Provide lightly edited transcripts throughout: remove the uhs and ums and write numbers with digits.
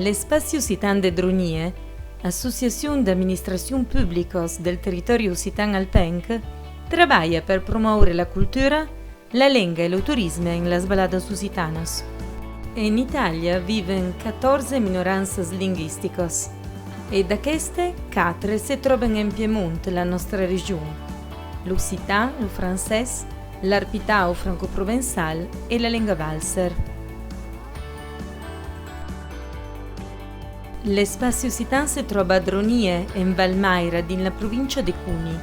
L'Espacio Occitan de Dronie, Associazione d'Amministrazione Públicos del Territorio Occitan Alpenc, treballa per promuovere la cultura, la lengua e il turismo in las baladas occitanas. In Italia viven 14 minoranze linguisticas e da queste 4 si trovano in Piemonte, la nostra regione: l'Occitan, il francese, l'arpitao franco-provençal e la lingua valser. L'Espacio Occitan si trova a Dronie, in Valmaira, nella provincia di Cuni,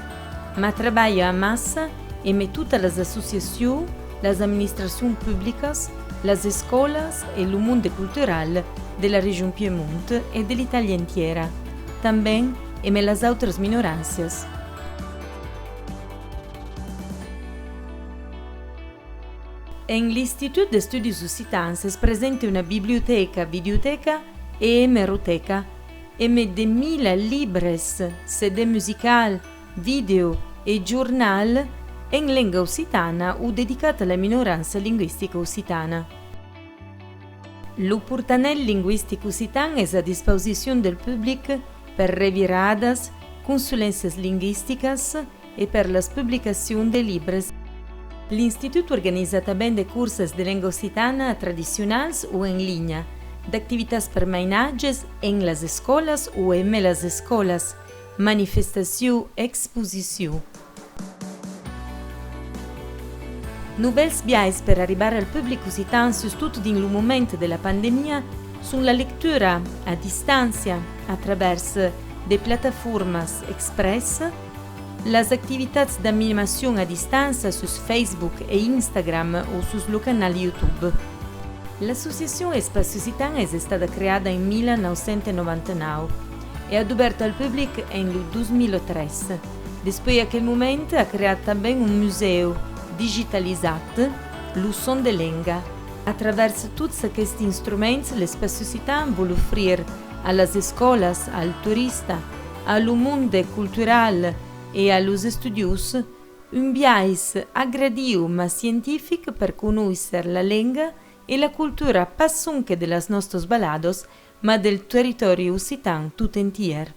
ma lavora a massa e met tutte le associazioni, le amministrazioni pubbliche, le scuole e il mondo culturale della regione Piemonte e dell'Italia intera, também e με las altre minoranze. In l'Istituto de Studis Occitans è presente una biblioteca, videoteca e emeroteca, e met de 1000 libres, CD musical, video e giornal in lingua occitana o dedicata alla minoranza linguistica occitana. Lo portanel linguistico occitan è a disposizione del pubblico per reviradas, consulences linguisticas e per la pubblicazione de libres. L'Istituto organizza també cursos de lingua occitana tradicionals o in linea, d'activitats per mainatges en les escoles o en les escoles, manifestació, exposició. Novels biais per arrivare al pubblico occitan, soprattutto in un momento della pandemia, sono la lettura a distanza attraverso le piattaforme express, las activitats d'animación a distanza su Facebook e Instagram o sul canale YouTube. L'associazione Espacio Occitan è stata creata in 1999 e ha aperto al pubblico nel 2003. Dopo quel momento ha creato anche un museo digitalizzato, lo Son de Lenga. Attraverso tutti questi strumenti, l'Espacio Occitan vuole offrire alle scuole, al turista, al mondo culturale e agli studiosi un biais aggradio ma scientifico per conoscere la lingua e la cultura pas anche delle nostre balados, ma del territorio occitan tutto entier.